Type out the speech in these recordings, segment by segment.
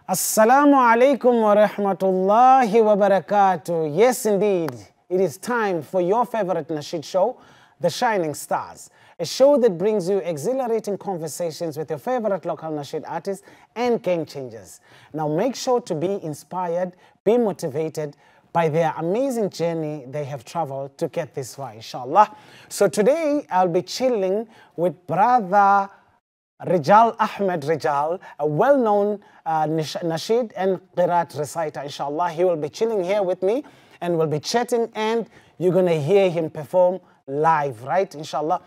Assalamu alaikum wa rahmatullahi wa barakatuh. Yes, indeed, it is time for your favorite nasheed show, The Shining Stars, a show that brings you exhilarating conversations with your favorite local nasheed artists and game changers. Now, make sure to be inspired, be motivated by their amazing journey they have traveled to get this far, inshallah. So today, I'll be chilling with brother Ridjaal Ahmed Ridjaal, a well-known nasheed and qiraat reciter, inshallah. He will be chilling here with me and we'll be chatting, and you're going to hear him perform live, right, inshallah.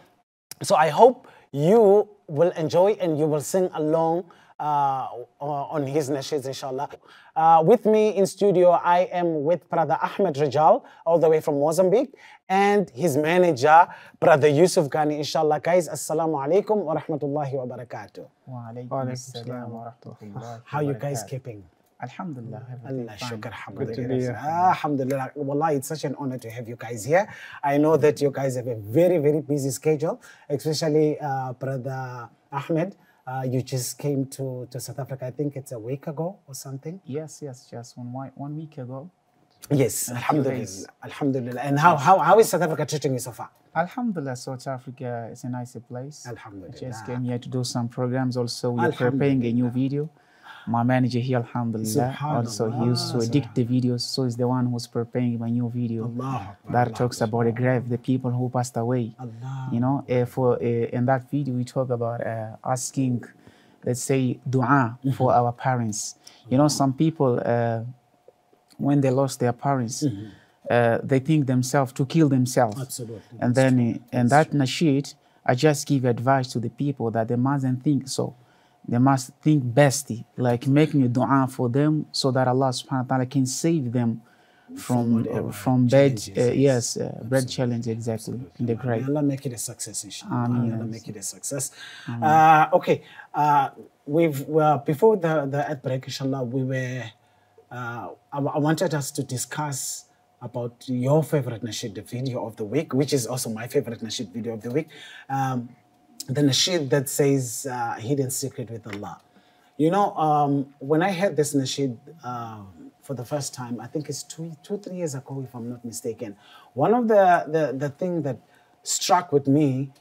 So I hope you will enjoy and you will sing along on his nasheeds, inshallah. With me in studio, I am with brother Ahmed Ridjaal, all the way from Mozambique, and his manager, brother Yusuf Gani, inshallah. Guys, assalamu alaikum wa rahmatullahi wa barakatuh. Wa alaikum assalam wa rahmatullahi. How you guys keeping? Alhamdulillah. Allah shukr, alhamdulillah. Alhamdulillah. Wallah, it's such an honor to have you guys here. I know that you guys have a very, very busy schedule, especially brother Ahmed. You just came to South Africa, I think it's a week ago or something. Yes, just 1 week ago. Yes, alhamdulillah, alhamdulillah. And how is South Africa treating you so far? Alhamdulillah, South Africa is a nice place. Alhamdulillah. I just came here to do some programs. Also, we are preparing a new video. My manager here, alhamdulillah, also he used to edit the videos, so he's the one who's preparing my new video that talks about the grave, the people who passed away. You know, in that video we talk about asking, let's say, dua for our parents. You know, some people when they lost their parents, they think themselves to kill themselves. Absolutely. And then in that nasheed, I just give advice to the people that they mustn't think so. They must think best, like making a dua for them so that Allah subhanahu wa ta'ala can save them from bad, bad challenge, exactly, in the grave. May Allah make it a success, inshallah. May Allah make it a success. Okay, before the outbreak, inshallah, we were, I wanted us to discuss about your favorite nasheed video of the week, which is also my favorite nasheed video of the week. The nasheed that says hidden secret with Allah. You know, when I heard this nasheed for the first time, I think it's 2-3 years ago, if I'm not mistaken, one of the thing that struck with me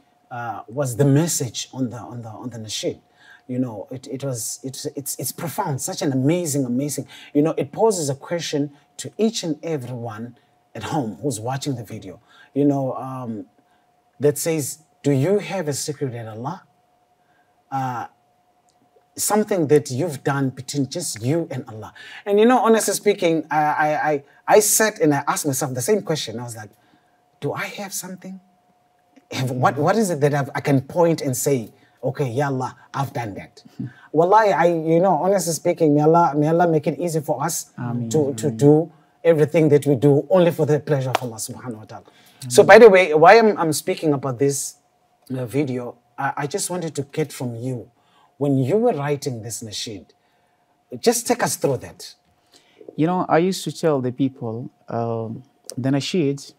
was the message on the nasheed. You know, it's profound, such an amazing. You know, it poses a question to each and everyone at home who's watching the video. You know, that says, do you have a secret with Allah? Something that you've done between just you and Allah. And you know, honestly speaking, I sat and I asked myself the same question. I was like, do I have something? What is it that I can point and say, okay, ya Allah, I've done that. Wallahi, you know, honestly speaking, may Allah make it easy for us to do everything that we do only for the pleasure of Allah subhanahu wa ta'ala. So by the way, why I'm speaking about this video, I just wanted to get from you, when you were writing this nasheed, just take us through that. You know, I used to tell the people, the nasheed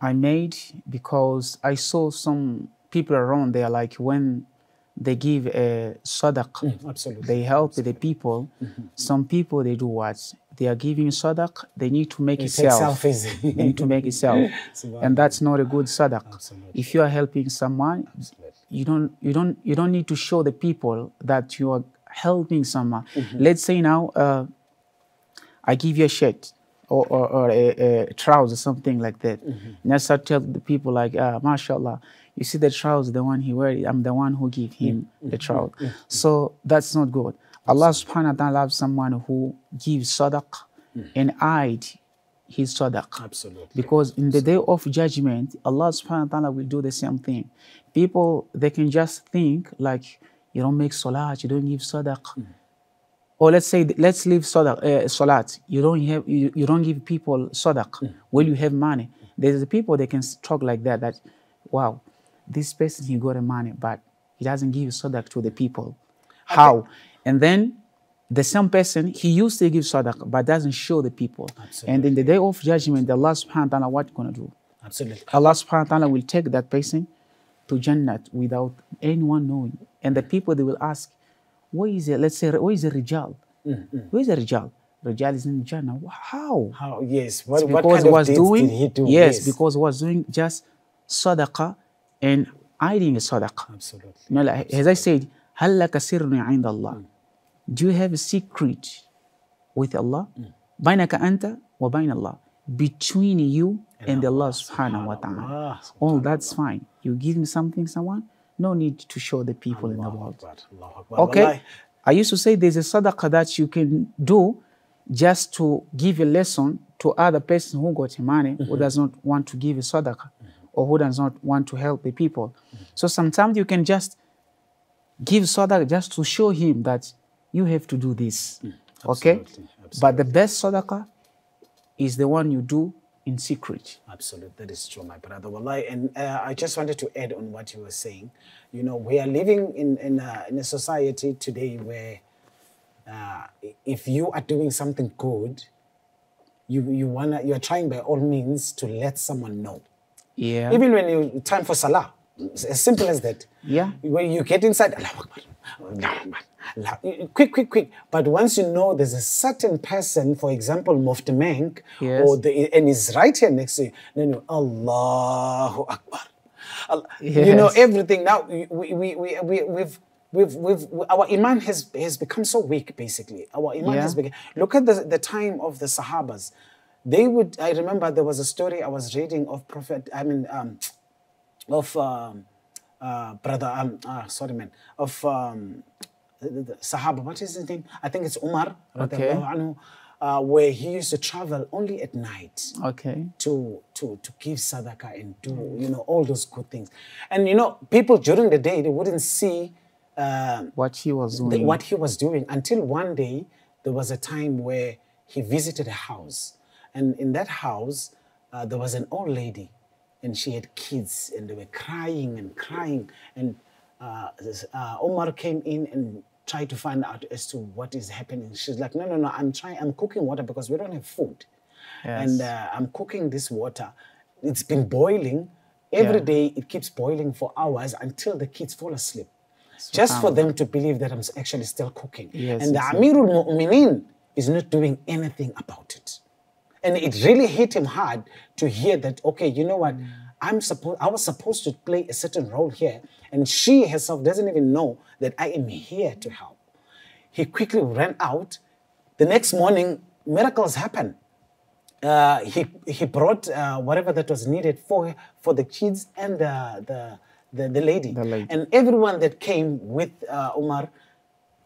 I made because I saw some people around there, like when they give a sadaq, they help the people. Some people, they do what? They are giving sadaq, they need to make it selfies. They need to make it self. And that's not a good sadaq. If you are helping someone, you don't need to show the people that you are helping someone. Let's say now, I give you a shirt or a trouser, something like that. And I start telling the people like, mashallah, you see the trouser, the one he wears, I'm the one who give him the trouser. So that's not good. Allah subhanahu wa ta'ala loves someone who gives sadaq and hide his sadaq. Absolutely. Because in the day of judgment, Allah subhanahu wa ta'ala will do the same thing. People, they can just think like, you don't make salat, you don't give sadaq. Or let's say, let's leave salat. You don't give people sadaq. Well, you have money. There's people that can talk like that, wow, this person, he got the money, but he doesn't give sadaq to the people. How? And then the same person, he used to give sadaqah, but doesn't show the people. Absolutely. And in the day of judgment, Allah subhanahu wa ta'ala, what going to do? Absolutely. Allah subhanahu wa ta'ala will take that person to Jannat without anyone knowing. And the people, they will ask, where is it? Let's say, where is the Ridjaal? Where's the Rijal? Rijal is in Jannah. How? How? Yes. It's What because kind of was deeds doing, did he do? yes, because was doing just sadaqah and hiding the sadaqah. Absolutely. You know, like, as I said, هل لك سر عند الله? Do you have a secret with Allah? بينك أنت وبين الله. Between you and Allah subhanahu wa ta'ala. All that's fine. You give me something, someone, no need to show the people in the world. Okay? I used to say there's a sadaqah that you can do just to give a lesson to other person who got money, who does not want to give a sadaqah, or who does not want to help the people. So sometimes you can just give sadaqah just to show him that you have to do this. Okay? Absolutely. But the best sadaqah is the one you do in secret. Absolutely, that is true, my brother. Wallahi, and I just wanted to add on what you were saying. You know, we are living in a society today where if you are doing something good, you are trying by all means to let someone know. Yeah. Even when you time for salah, as simple as that. Yeah. When you get inside, Allahu Akbar, Allahu Akbar, quick. But once you know there's a certain person, for example, Mufti Menk, Yes. and he's right here next to you, then Allahu Akbar. Yes. You know everything. Now our iman has become so weak. Basically, our iman has become. Look at the time of the Sahabas. They would. I remember there was a story I was reading of Prophet. The Sahaba, what is his name? I think it's Umar, Okay. anhu, where he used to travel only at night Okay. to give sadaqah and do, all those good things. And, people during the day, they wouldn't see What he was doing. what he was doing until one day there was a time where he visited a house. And in that house, there was an old lady and she had kids and they were crying and crying. And Omar came in and tried to find out as to what is happening. She's like, no, I'm cooking water because we don't have food. Yes. And I'm cooking this water. It's been boiling. Every day it keeps boiling for hours until the kids fall asleep. Just for them to believe that I'm actually still cooking. Yes, and the yes, Amirul Mu'mineen is not doing anything about it. And it really hit him hard to hear that, okay, you know what? I was supposed to play a certain role here, and she herself doesn't even know that I am here to help. He quickly ran out. The next morning, miracles happened. He brought whatever that was needed for the kids and the lady. The lady. And everyone that came with Umar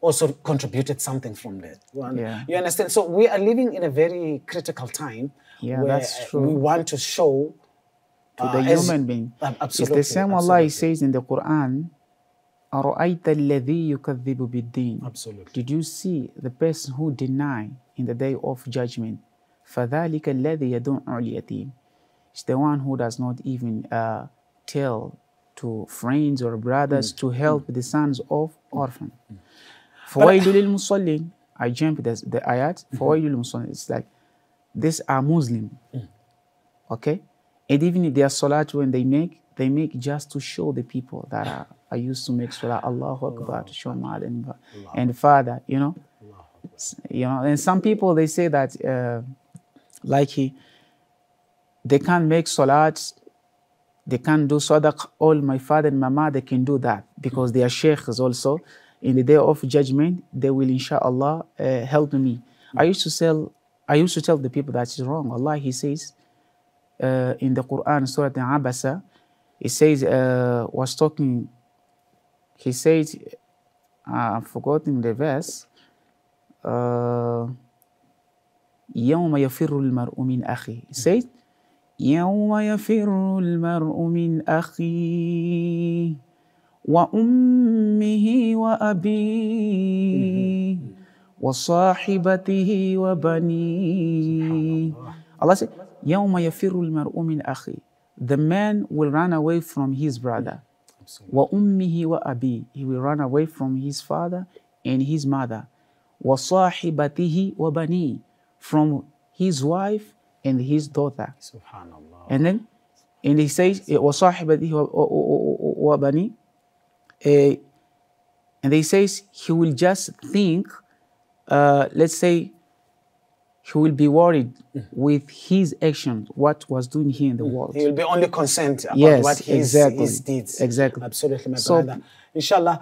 also contributed something from that. Yeah. You understand? So we are living in a very critical time where that's true. we want to show To the human being. Absolutely. It's the same Allah says in the Quran, أَرَأَيْتَ الَّذِي يُكَذِّبُ بِالدِّينِ. Absolutely. Did you see the person who deny in the day of judgment? فَذَلِكَ الَّذِي يَدُعُ الْيَتِيمِ. It's the one who does not even tell to friends or brothers to help the sons of orphan. فَوَيْلُ لِلْمُصَلِّينَ. I jumped the ayat. فَوَيْلُ لِلْمُصَلِّينَ. It's like, these are Muslim. Okay? And even their salat when they make just to show the people that I used to make salat, Allahu Akbar, to show mother and father, And some people, they say that, they can't make salat, they can't do sadaq, all my father and my mother can do that because they are sheikhs also. In the day of judgment, they will, inshallah, help me. I used to tell the people that is wrong. Allah, He says, in the Quran, Surah Abasa, He says, He says, I'm forgetting the verse, يوم يفر المرء من أخيه. He says, يوم يفر المرء من أخيه وأمه وأبيه وصاحبته وبنيه. Allah says, يوم يفر المرء من أخيه. The man will run away from his brother. وأمه وأبيه. He will run away from his father and his mother. وصاحبته وبنيه. From his wife and his daughter. Subhanallah. And he says, وصاحبته وبنيه. And he says he will just think let's say, he will be worried with his action, what was doing here in the world. He will be only concerned about Yes, what exactly. his deeds. Exactly. Absolutely, my So- brother. Inshallah,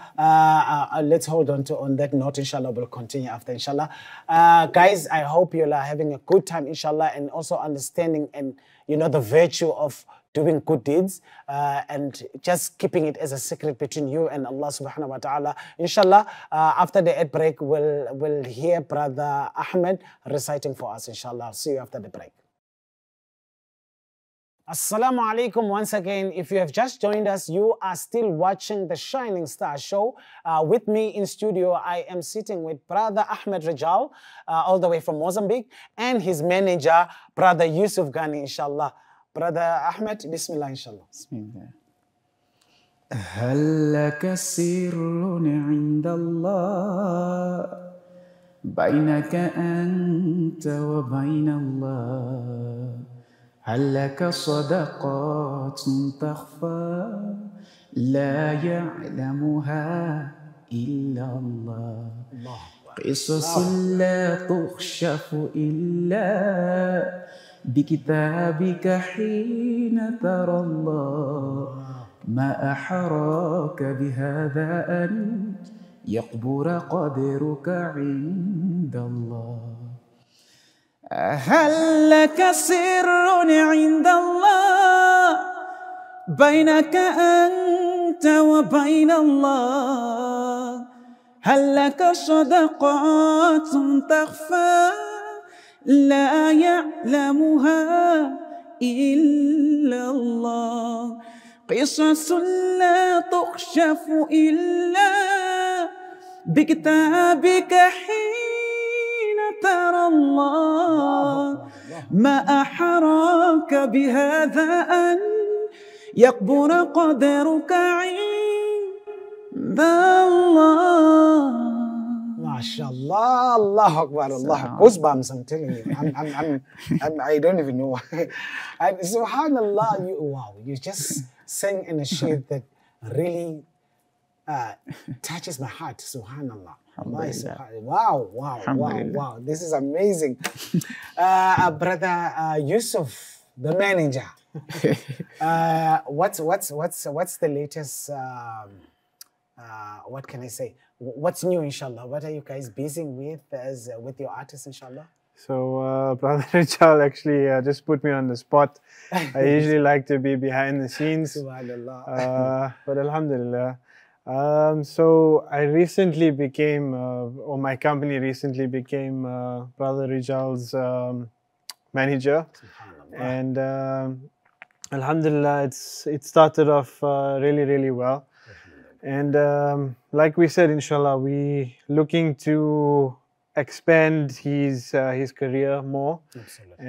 let's hold on that note. Inshallah, we'll continue after. Inshallah, guys, I hope you're having a good time. Inshallah, and also understanding and the virtue of doing good deeds and just keeping it as a secret between you and Allah subhanahu wa ta'ala. Inshallah, after the ad break, we'll hear Brother Ahmed reciting for us. Inshallah, I'll see you after the break. Assalamu alaikum once again. If you have just joined us, you are still watching the Shining Star Show. With me in studio, I am sitting with Brother Ahmed Ridjaal, all the way from Mozambique, and his manager, Brother Yusuf Gani, inshallah. Brother Ahmed, Bismillah, inshallah. Bismillah. هل لك سر عند الله بينك أنت وبين الله هل لك صدقات تخفى لا يعلمها إلا الله قصص لا تخشف إلا بكتابك حين ترى الله ما أحراك بهذا أن يكبر قدرك عند الله هل لك سر عند الله بينك أنت وبين الله هل لك صدقات تخفى لا يعلمها إلا الله قصص لا تخشف إلا بكتابك حين ترى الله ما أحراك بهذا أن يكبر قدرك عند الله MashaAllah, Allah Akbar, Allah. Goosebumps, I'm telling you. I don't even know why. And subhanallah, wow, you just sang in a shape that really touches my heart. Subhanallah. Wow. This is amazing. Brother Yusuf, the manager. What's the latest? What can I say? What's new, inshallah? What are you guys busy with with your artists, inshallah? So, Brother Ridjaal actually just put me on the spot. I usually like to be behind the scenes. Subhanallah. But Alhamdulillah. So I recently became, or my company recently became Brother Rijaal's manager. And Alhamdulillah, it started off really well. And like we said, inshallah, we looking to expand his career more. Absolutely.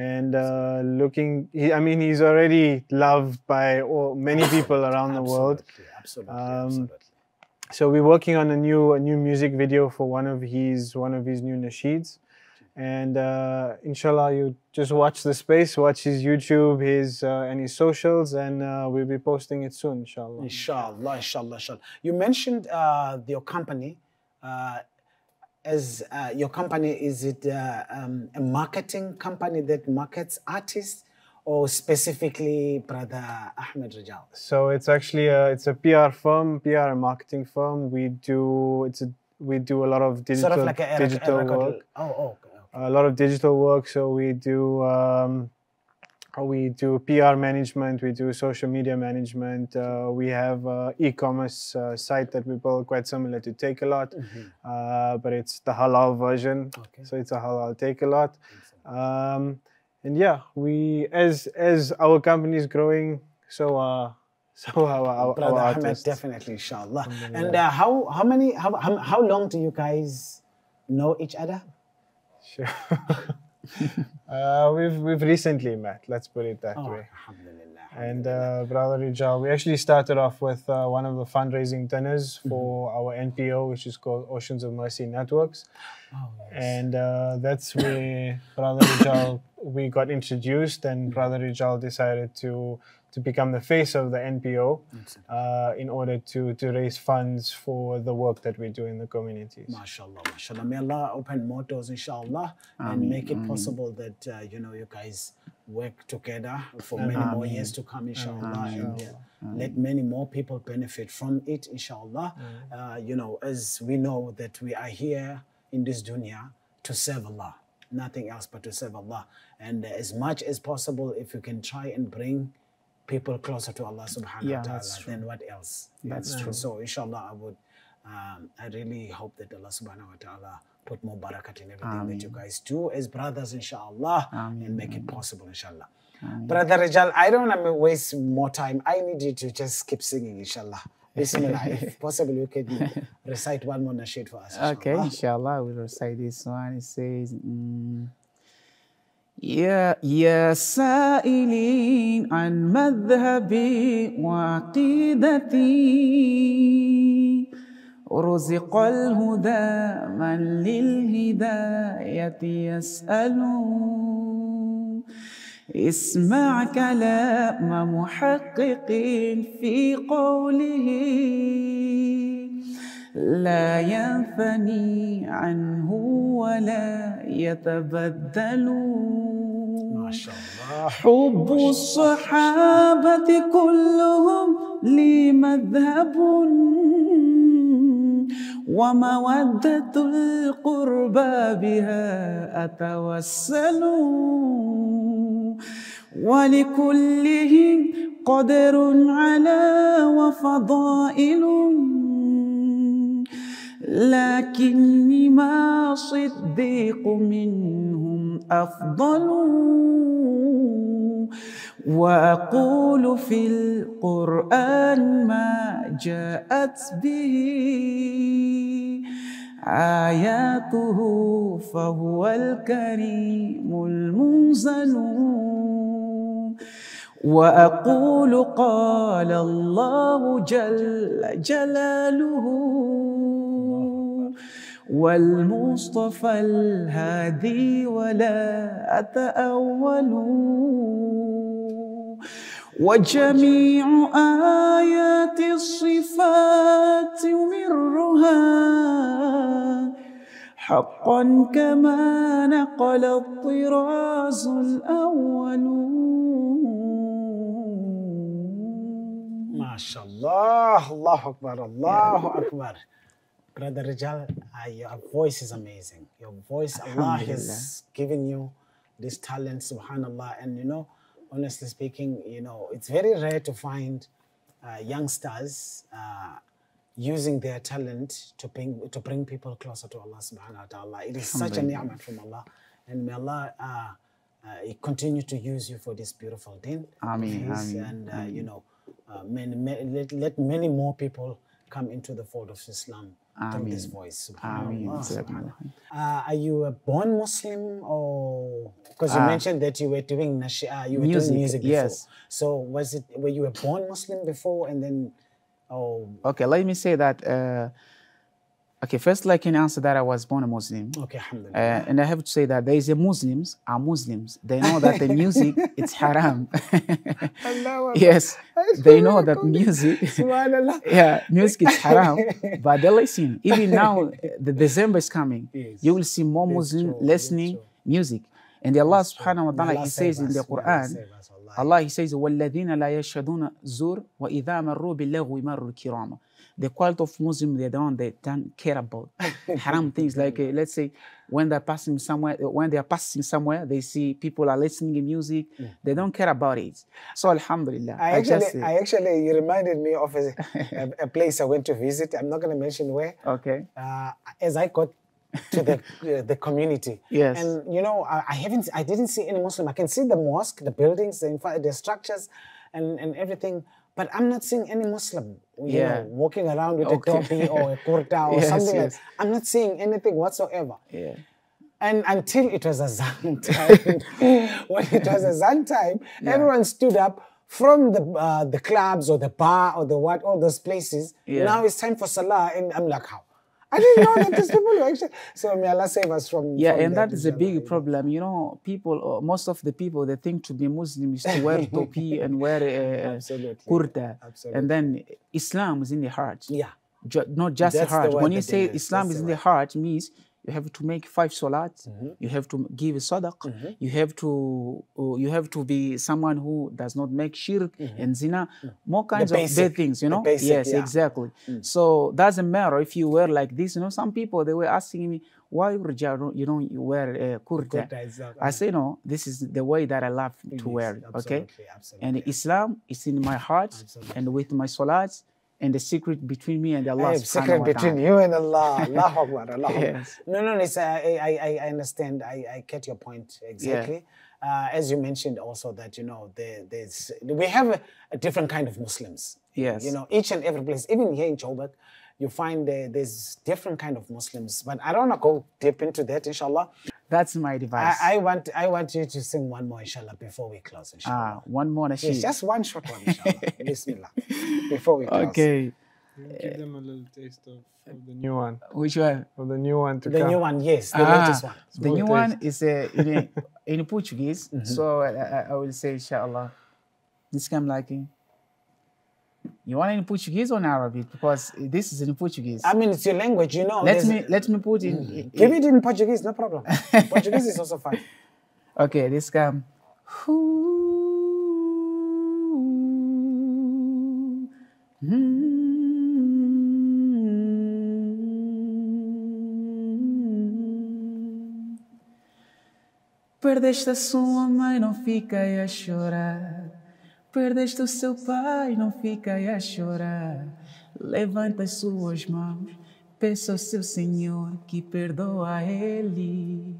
And he's already loved by many people around the world. Absolutely. So we're working on a new music video for one of his new nasheeds. And inshallah, you just watch the space, watch his YouTube, and his socials, and we'll be posting it soon, inshallah. Inshallah. You mentioned your company. Is it a marketing company that markets artists, or specifically Brother Ahmed Ridjaal? So it's actually it's a PR firm, PR and marketing firm. We do a lot of digital Sort of like a digital work. Okay. A lot of digital work. So we do PR management. We do social media management. We have e-commerce site that we built, quite similar to Take-A-Lot, but it's the halal version. Okay. So it's a halal Take-A-Lot. And yeah, we as our company is growing, so our Brother Ahmed, artists. Definitely, inshallah. And how long do you guys know each other? Sure. We've recently met. Let's put it that way. Alhamdulillah. And Brother Ridjaal, we actually started off with one of the fundraising dinners for our NPO, which is called Oceans of Mercy Networks. Oh, yes. And that's where Brother Ridjaal, we got introduced, and Brother Ridjaal decided to to become the face of the NPO in order to raise funds for the work that we do in the communities. MashaAllah, MashaAllah. May Allah open more doors, inshallah, and make it possible that, you know, you guys work together for many more years to come, inshallah, and let many more people benefit from it, inshallah. You know, as we know that we are here in this dunya to serve Allah, nothing else but to serve Allah. And as much as possible, if you can try and bring people closer to Allah subhanahu wa ta'ala, then what else? That's true. So inshallah, I really hope that Allah subhanahu wa ta'ala put more barakat in everything that you guys do as brothers, inshallah, and make it possible, inshallah. Brother Ridjaal, I don't want to waste more time. I need you to just keep singing, inshallah. Bismillah. If possible, you could recite one more nasheed for us, inshallah. Okay, inshallah, we'll recite this one. It says, يا سائلين عن مذهبي وعقيدتي رزق الهدى من للهداية يسأل اسمع كلام محقق في قوله لا ينثني عنه ولا يتبدل ما شاء الله. حب الصحابة كلهم لي مذهب ومودة القربى بها أتوسل ولكلهم قدر على وفضائل لكني ما صديق منهم أفضل وأقول في القرآن ما جاءت به آياته فهو الكريم المنزل وأقول قال الله جل جلاله والمصطفى الهادي ولا أتأول وجميع آيات الصفات مرها حقا كما نقل الطراز الأول ما شاء الله. الله أكبر. الله أكبر. Brother Ridjaal, your voice is amazing. Your voice, Allah has given you this talent, subhanallah. And you know, honestly speaking, you know, it's very rare to find youngsters using their talent to bring people closer to Allah subhanahu wa ta'ala. It is such a ni'mah from Allah. And may Allah continue to use you for this beautiful deen. Ameen. And, you know, let many more people come into the fold of Islam through this voice. Subhanallah. Are you a born Muslim, or because you mentioned that you were doing doing music before? Yes. So were you a born Muslim before, and then okay, let me say that okay, first I can answer that I was born a Muslim. Okay, alhamdulillah. And I have to say that there is a Muslims are Muslims. They know that the music it's haram. Yes, they know that music. Yeah, music is haram. But they listen. Even now, the December is coming. Yes. You will see more Muslims listening music. And Allah Subhanahu wa Taala, He says in the Quran, Allah He says, وَالَّذِينَ لَا يَشْهَدُونَ زُورَ وَإِذَا مَرُّوا بِاللَّغْوِ مَرُّوا كِرَامًا. The quality of Muslims, they don't care about haram things. Like let's say when they're passing somewhere, they see people are listening to music. They don't care about it. So alhamdulillah. You reminded me of a place I went to visit. I'm not going to mention where. Okay. As I got to the community. Yes. And you know, I didn't see any Muslim. I can see the mosque, the buildings, the structures, and everything. But I'm not seeing any Muslim, you know, walking around with a topi or a kurta or something like that. I'm not seeing anything whatsoever. Yeah. And until it was azan time, when it was azan time, everyone stood up from the clubs or the bar or the all those places. Yeah. Now it's time for salah, and I'm like, how? I didn't know that these people were actually. So may Allah save us from. Yeah, from and that is a inshallah, big problem. You know, people, most of the people, they think to be Muslim is to wear topi and wear Absolutely. kurta. Absolutely. And then Islam is in the heart. Yeah. Not just the That's the heart. word When you that they say use. Islam That's is the in the word. heart, means you have to make 5 salats, you have to give a sadaq, you have to be someone who does not make shirk and zina, more kinds of bad things, you know? basic, yes, yeah. exactly. So doesn't matter if you wear like this, you know, some people, they were asking me, why Ridjaal, you don't wear kurta? I say, no, this is the way that I love to wear it, okay? Absolutely. And Islam is in my heart and with my salats, and the secret between me and Allah. Secret between you and Allah. Allahu Akbar. Allahu Akbar. Yes. No, it's, I understand. I get your point exactly. Yeah. As you mentioned also that, you know, we have a different kind of Muslims. Yes. You know, each and every place, even here in Joburg, you find there's different kind of Muslims. But I don't want to go deep into that, inshallah. That's my advice. I want you to sing one more, inshallah, before we close, inshallah. One more nasheed. Yes, just one short one, inshallah. Bismillah. Before we close. Okay. Give them a little taste of the new one. Which one? Of the new one to The come. new one, yes, the latest one. The new one is in Portuguese. So I will say, inshallah, this come like you want it in Portuguese or in Arabic? Because this is in Portuguese. I mean, it's your language, you know. Let me put in. Give it in Portuguese, no problem. Portuguese is also fine. Okay, this come. Perdeste a sua mãe, não fica aí a chorar. Perdeste o seu pai, não fica aí a chorar. Levanta as suas mãos, peça ao seu Senhor que perdoa eles.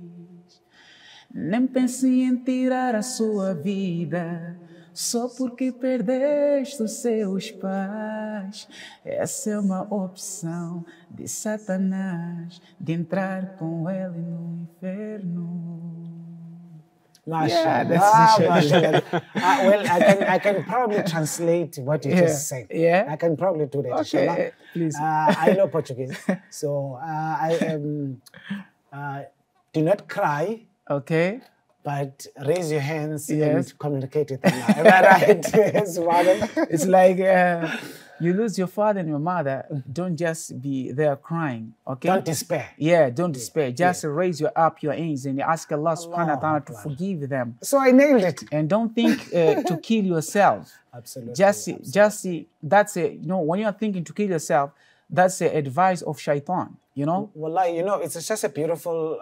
Nem pense em tirar a sua vida, só porque perdeste os seus pais. Essa é uma opção de Satanás, de entrar com ele no inferno. Mashallah, that's mashallah. Well, I can probably translate what you just said. Yeah. I can probably do that, Okay, inshallah. please. I know Portuguese, so do not cry, Okay. but raise your hands Yes. and communicate with Allah. Am I right? Yes, madam. It's like you lose your father and your mother. Don't just be there crying. Okay. Don't despair. Yeah, don't despair. Just raise your hands and ask Allah subhanahu wa ta'ala to forgive them. So I nailed it. And don't think to kill yourself. Absolutely. Just that's it. You know, when you're thinking to kill yourself, that's the advice of shaitan. You know. Wallahi, you know, it's just a beautiful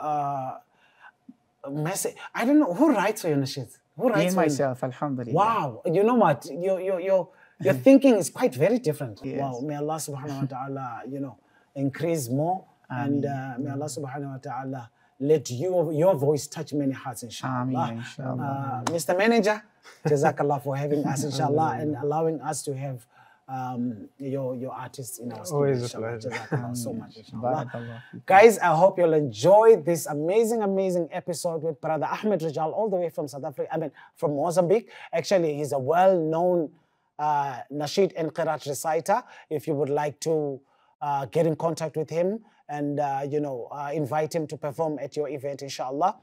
message. I don't know who writes for you, Nasheed. Who writes Me for myself, alhamdulillah. Wow, you know what? Your thinking is quite very different. Yes. Wow, may Allah subhanahu wa ta'ala, you know, increase more. And may Allah subhanahu wa ta'ala let your voice touch many hearts, inshallah. Ameen, inshallah. Mr. Manager, Jazakallah for having us, inshallah, and allowing us to have your artists in our studio. Always a inshallah. pleasure. Jazakallah so much, inshallah. Barakallah. Guys, I hope you'll enjoy this amazing episode with Brother Ahmed Ridjaal, all the way from South Africa, I mean, from Mozambique. Actually, he's a well-known Nasheed and Qiraat reciter. If you would like to get in contact with him and, invite him to perform at your event, inshallah.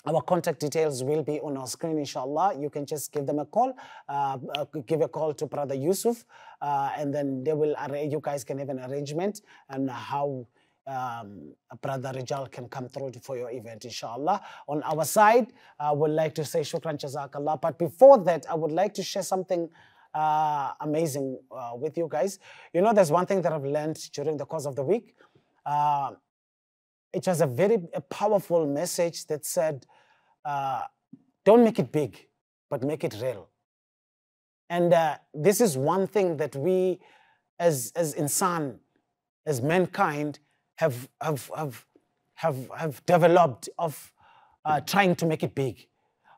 Our contact details will be on our screen, inshallah. You can just give them a call, give a call to Brother Yusuf, and then they will arrange, you guys can have an arrangement and how Brother Ridjaal can come through for your event, inshallah. On our side, I would like to say shukran jazakallah. But before that, I would like to share something amazing with you guys. You know, there's one thing that I've learned during the course of the week. It was a very powerful message that said, don't make it big, but make it real. And this is one thing that we, as insan, as mankind, have developed of trying to make it big,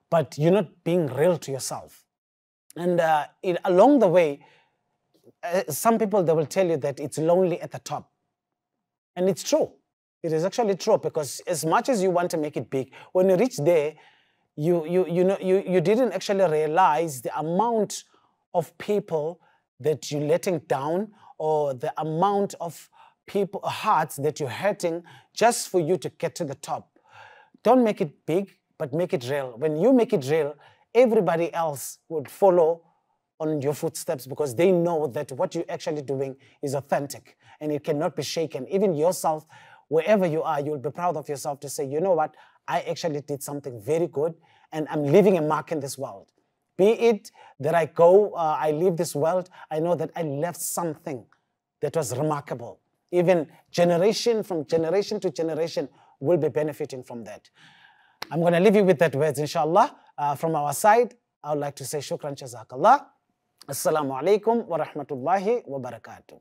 but you're not being real to yourself. And along the way, some people, they will tell you that it's lonely at the top. And it's true. It is actually true, because as much as you want to make it big, when you reach there, you didn't actually realize the amount of people that you're letting down, or the amount of people hearts that you're hurting just for you to get to the top. Don't make it big, but make it real. When you make it real, everybody else would follow on your footsteps because they know that what you're actually doing is authentic and it cannot be shaken. Even yourself, wherever you are, you'll be proud of yourself to say, you know what, I actually did something very good and I'm leaving a mark in this world. Be it that I leave this world, I know that I left something that was remarkable. Even generation from generation to generation will be benefiting from that. I'm going to leave you with that words, inshallah. From our side, I would like to say shukran jazakallah. Assalamu alaikum wa rahmatullahi wa barakatuh.